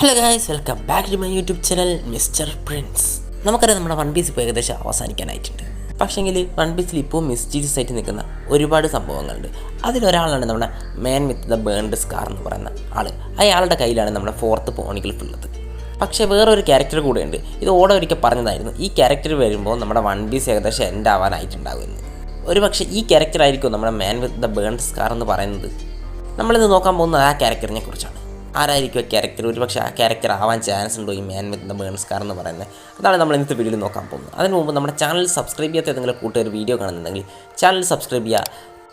Hello guys, welcome back to my YouTube channel mister Prince. നമുക്കറിയാം നമ്മുടെ one piece ഇപ്പോൾ ഏകദേശം അവസാനിക്കാനായിട്ടുണ്ട്. പക്ഷേങ്കിൽ വൺ പീസിൽ ഇപ്പോൾ മിസ്റ്റീരിയസ് ആയിട്ട് നിൽക്കുന്ന ഒരുപാട് സംഭവങ്ങളുണ്ട്. അതിലൊരാളാണ് നമ്മുടെ മാൻ വിത്ത് ദ ബേൺഡ് സ്കാർ എന്ന് പറയുന്ന ആൾ. അയാളുടെ കയ്യിലാണ് നമ്മുടെ ഫോർത്ത് പോണിഗ്ലിഫ് ഉള്ളത്. പക്ഷേ വേറൊരു ക്യാരക്ടർ കൂടെയുണ്ട്. ഇത് ഒരിക്കൽ പറഞ്ഞതായിരുന്നു, ഈ ക്യാരക്ടർ വരുമ്പോൾ നമ്മുടെ വൺ പീസ് ഏകദേശം എൻഡ് ആവാനായിട്ടുണ്ടാകുമെന്ന്. ഒരു പക്ഷേ ഈ ക്യാരക്ടർ ആയിരിക്കും നമ്മുടെ മാൻ വിത്ത് ദ ബേൺഡ് സ്കാർ എന്ന് പറയുന്നത്. നമ്മളിന്ന് നോക്കാൻ പോകുന്നത് ആ ക്യാരക്ടറിനെ കുറിച്ചാണ്. ആരായിരിക്കും ആ ക്യാരക്ടർ? ഒരു പക്ഷേ ആ ക്യാരക്ടർ ആവാൻ ചാൻസ് ഉണ്ടോ ഈ മാൻ വിത്ത് ദ ബേൺ സ്കാർ എന്ന് പറയുന്നത്? അതാണ് നമ്മൾ ഇന്നത്തെ വീഡിയോയിൽ നോക്കാൻ പോകുന്നത്. അതിന് മുമ്പ് നമ്മുടെ ചാനൽ സബ്സ്ക്രൈബ് ചെയ്യാത്ത ഏതെങ്കിലും കൂട്ടുകാർ വീഡിയോ കാണുന്നുണ്ടെങ്കിൽ ചാനൽ സബ്സ്ക്രൈബ് ചെയ്യുക.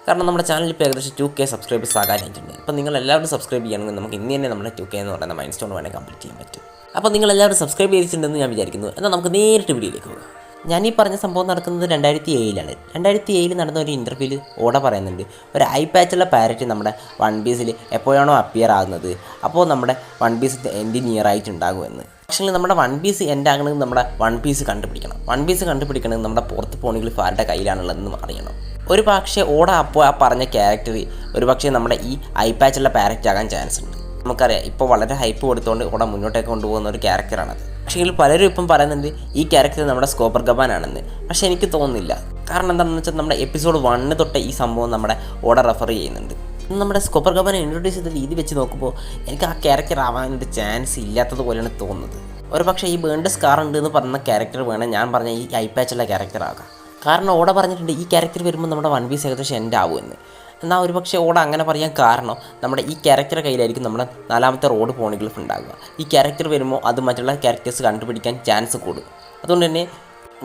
കാരണം നമ്മുടെ ചാനലിൽ ഇപ്പോൾ ഏകദേശം 2K സബ്സ്ക്രൈബേഴ്സ് ആകാനായിട്ടുണ്ട്. അപ്പോൾ നിങ്ങൾ എല്ലാവരും സബ്സ്ക്രൈബ് ചെയ്യണമെങ്കിൽ നമുക്ക് ഇന്ന് തന്നെ നമ്മുടെ 2K എന്ന് പറയുന്ന മൈൽ സ്റ്റോൺ വേണമെങ്കിൽ കംപ്ലീറ്റ് ചെയ്യാൻ പറ്റും. അപ്പോൾ നിങ്ങൾ എല്ലാവരും സബ്സ്ക്രൈബ് ചെയ്തിട്ടുണ്ടെന്ന് ഞാൻ വിചാരിക്കുന്നു. എന്നാൽ നമുക്ക് നേരിട്ട് വീഡിയോയിലേക്ക് പോകാം. ഞാനീ പറഞ്ഞ സംഭവം നടക്കുന്നത് 2007 2007 നടന്ന ഒരു ഇൻ്റർവ്യൂവിൽ ഓടെ പറയുന്നുണ്ട്, ഒരു ഐ പാച്ചുള്ള പാരറ്റ് നമ്മുടെ വൺ പീസിൽ എപ്പോഴാണോ അപ്പിയർ ആകുന്നത് അപ്പോൾ നമ്മുടെ വൺ പീസ് എൻഡ് നിയർ ആയിട്ടുണ്ടാകുമെന്ന്. പക്ഷേ നമ്മുടെ വൺ പീസ് എൻഡ് ആകണമെങ്കിൽ നമ്മുടെ വൺ പീസ് കണ്ടുപിടിക്കണമെങ്കിൽ നമ്മുടെ പുറത്ത് പോണിഗ്ലിഫ് ആരുടെ കയ്യിലാണുള്ളതെന്നും അറിയണം. ഒരു പക്ഷേ അപ്പോൾ ആ പറഞ്ഞ ക്യാരക്ടർ ഒരു പക്ഷേ നമ്മുടെ ഈ ഐ പാച്ചുള്ള പാരറ്റ് ആകാൻ ചാൻസ് ഉണ്ട്. നമുക്കറിയാം ഇപ്പോൾ വളരെ ഹൈപ്പ് കൊടുത്തുകൊണ്ട് ഇവിടെ മുന്നോട്ടേക്ക് കൊണ്ടുപോകുന്ന ഒരു ക്യാരക്ടറാണത്. പക്ഷേ പലരും ഇപ്പം പറയുന്നുണ്ട് ഈ ക്യാരക്ടർ നമ്മുടെ സ്കോപ്പർ ഗബാനാണെന്ന്. പക്ഷേ എനിക്ക് തോന്നുന്നില്ല. കാരണം എന്താണെന്ന് വെച്ചാൽ നമ്മുടെ എപ്പിസോഡ് 1 തൊട്ട് ഈ സംഭവം നമ്മുടെ ഓടെ റെഫർ ചെയ്യുന്നുണ്ട്. നമ്മുടെ സ്കോപ്പർ ഗബാനെ ഇൻട്രൊഡ്യൂസ് ചെയ്ത രീതി വെച്ച് നോക്കുമ്പോൾ എനിക്ക് ആ ക്യാരക്ടർ ആവാനൊരു ചാൻസ് ഇല്ലാത്തതുപോലെയാണ് തോന്നുന്നത്. ഒരു പക്ഷേ ഈ ബേൺഡ് സ്കാർ ഉണ്ട് എന്ന് പറഞ്ഞ ക്യാരക്ടർ വേണം ഞാൻ പറഞ്ഞ ഈ ഐ പാച്ചുള്ള ക്യാരക്ടർ ആകാം. കാരണം ഓടെ പറഞ്ഞിട്ടുണ്ട് ഈ ക്യാരക്ടർ വരുമ്പോൾ നമ്മുടെ വൺ പീസ് ഏകദേശം എൻഡ് ആവുമെന്ന്. എന്നാൽ ഒരു പക്ഷേ ഓടെ അങ്ങനെ പറയാൻ കാരണം നമ്മുടെ ഈ ക്യാരക്ടറുടെ കയ്യിലായിരിക്കും നമ്മുടെ 4ാമത്തെ റോഡ് പോണിഗ്ലിഫ് ഉണ്ടാകുക. ഈ ക്യാരക്ടർ വരുമ്പോൾ അത് മറ്റുള്ള ക്യാരക്ടേഴ്സ് കണ്ടുപിടിക്കാൻ ചാൻസ് കൂടും. അതുകൊണ്ട് തന്നെ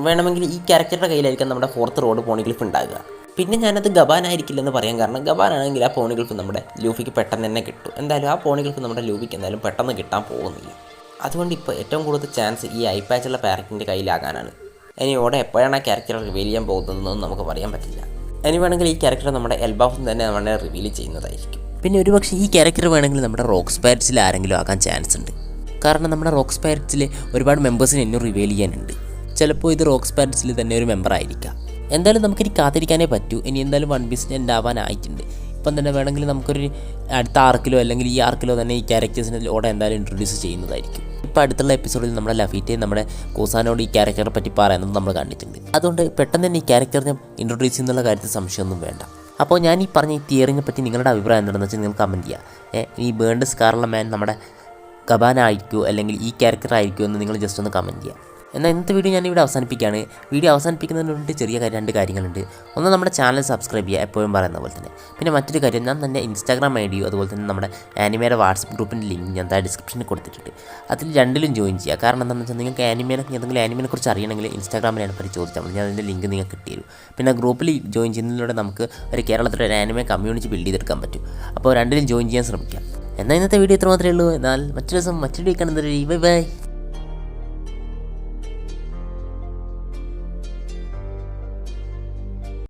വേണമെങ്കിൽ ഈ ക്യാരക്ടറുടെ കയ്യിലായിരിക്കും നമ്മുടെ 4th റോഡ് പോണിഗ്ലിഫ് ഉണ്ടാകുക. പിന്നെ ഞാനത് ഗബാനായിരിക്കില്ലെന്ന് പറയാൻ കാരണം ഗബാനാണെങ്കിൽ ആ പോണിഗ്ലിഫ് നമ്മുടെ ലൂഫിക്ക് പെട്ടെന്ന് തന്നെ കിട്ടും. എന്തായാലും ആ പോണിഗ്ലിഫ് നമ്മുടെ ലൂഫിക്ക് എന്തായാലും പെട്ടെന്ന് കിട്ടാൻ പോകുന്നില്ല. അതുകൊണ്ട് ഇപ്പോൾ ഏറ്റവും കൂടുതൽ ചാൻസ് ഈ ഐ പാച്ചുള്ള പാരറ്റിൻ്റെ കയ്യിലാകാനാണ്. ഇനി ഓടെ എപ്പോഴാണ് ആ ക്യാരക്ടർ റിവീൽ ചെയ്യാൻ പോകുന്നതെന്നൊന്നും നമുക്ക് പറയാൻ പറ്റില്ല. ഇനി വേണമെങ്കിൽ ഈ ക്യാരക്ടർ നമ്മുടെ എൽബാഫിൽ തന്നെ നമ്മളെ റിവീൽ ചെയ്യുന്നതായിരിക്കും. പിന്നെ ഒരുപക്ഷെ ഈ ക്യാരക്ടർ വേണമെങ്കിൽ നമ്മുടെ റോക്ക് സ്പാരറ്റ്സിൽ ആരെങ്കിലും ആകാൻ ചാൻസ് ഉണ്ട്. കാരണം നമ്മുടെ റോക്ക് സ്പാരറ്റ്സിൽ ഒരുപാട് മെമ്പേഴ്സിനെ ഇന്നും റിവീൽ ചെയ്യാനുണ്ട്. ചിലപ്പോൾ ഇത് റോക്ക് സ്പാരറ്റ്സിൽ തന്നെ ഒരു മെമ്പർ ആയിരിക്കാം. എന്തായാലും നമുക്കിനി കാത്തിരിക്കാനേ പറ്റൂ. ഇനി എന്തായാലും വൺ പീസിന് എൻഡ് ആവാനായിട്ടുണ്ട്. ഇപ്പം തന്നെ വേണമെങ്കിൽ നമുക്കൊരു അടുത്ത ആർക്കിലോ അല്ലെങ്കിൽ ഈ ആർക്കിലോ തന്നെ ഈ ക്യാരക്ടേഴ്സിനോടെ എന്തായാലും ഇൻട്രൊഡ്യൂസ് ചെയ്യുന്നതായിരിക്കും. ഇപ്പോൾ അടുത്തുള്ള എപ്പിസോഡിൽ നമ്മുടെ ലഫീറ്റെ നമ്മുടെ കൂസാനോട് ഈ ക്യാരക്ടറെ പറ്റി പറയുന്നത് നമ്മൾ കണ്ടിട്ടുണ്ട്. അതുകൊണ്ട് പെട്ടെന്ന് തന്നെ ഈ ക്യാരക്ടറിനെ ഇൻട്രൊഡ്യൂസ് ചെയ്യുന്നുള്ള കാര്യത്തിൽ സംശയമൊന്നും വേണ്ട. അപ്പോൾ ഞാൻ ഈ പറഞ്ഞ ഈ തിയറിനെ പറ്റി നിങ്ങളുടെ അഭിപ്രായം എന്താണെന്ന് വെച്ചാൽ നിങ്ങൾ കമൻറ്റ് ചെയ്യുക. ഈ ബേൺഡ് സ്കാറുള്ള മാൻ നമ്മുടെ ഗബാന ആയിരിക്കുമോ അല്ലെങ്കിൽ ഈ ക്യാരക്ടർ ആയിരിക്കുമോ എന്ന് നിങ്ങൾ ജസ്റ്റ് ഒന്ന് കമൻറ്റ് ചെയ്യുക. എന്നാൽ ഇന്നത്തെ വീഡിയോ ഞാനിവിടെ അവസാനിപ്പിക്കുകയാണ്. വീഡിയോ അവസാനിപ്പിക്കുന്നതിന് വേണ്ടി ചെറിയ 2 കാര്യങ്ങളുണ്ട്. ഒന്ന് നമ്മുടെ ചാനൽ സബ്സ്ക്രൈബ് ചെയ്യുക, എപ്പോഴും പറയുന്ന പോലെ തന്നെ. പിന്നെ മറ്റൊരു കാര്യം, ഞാൻ തന്നെ ഇൻസ്റ്റാഗ്രാം ID അതുപോലെ തന്നെ നമ്മുടെ ആനിമയുടെ വാട്സപ്പ് ഗ്രൂപ്പിൻ്റെ ലിങ്ക് ഞാൻ ഡിസ്ക്രിപ്ഷനിൽ കൊടുത്തിട്ടുണ്ട്. അതിൽ 2ലും ജോയിൻ ചെയ്യുക. കാരണം എന്താണെന്ന് വെച്ചാൽ നിങ്ങൾക്ക് എന്തെങ്കിലും ആനിമയെ കുറിച്ച് അറിയണമെങ്കിൽ ഇൻസ്റ്റാഗ്രാമിലാണ് പറ്റി ചോദിച്ചാൽ മതി. ഞാൻ അതിൻ്റെ ലിങ്ക് നിങ്ങൾക്ക് കിട്ടിയിരുന്നു. പിന്നെ ഗ്രൂപ്പിൽ ജോയിൻ ചെയ്യുന്നതിലൂടെ നമുക്ക് ഒരു കേരളത്തിലെ ഒരു ആനിമ കമ്മ്യൂണിറ്റി ബിൽഡ് ചെയ്തെടുക്കാൻ പറ്റും. അപ്പോൾ 2ലും ജോയിൻ ചെയ്യാൻ ശ്രമിക്കാം. എന്നാൽ ഇന്നത്തെ വീഡിയോ ഇത്ര മാത്രമേ ഉള്ളൂ. എന്നാൽ മറ്റൊരു ദിവസം മറ്റൊരു വീഡിയോ കാണുന്നവരെ ബൈ ബൈ.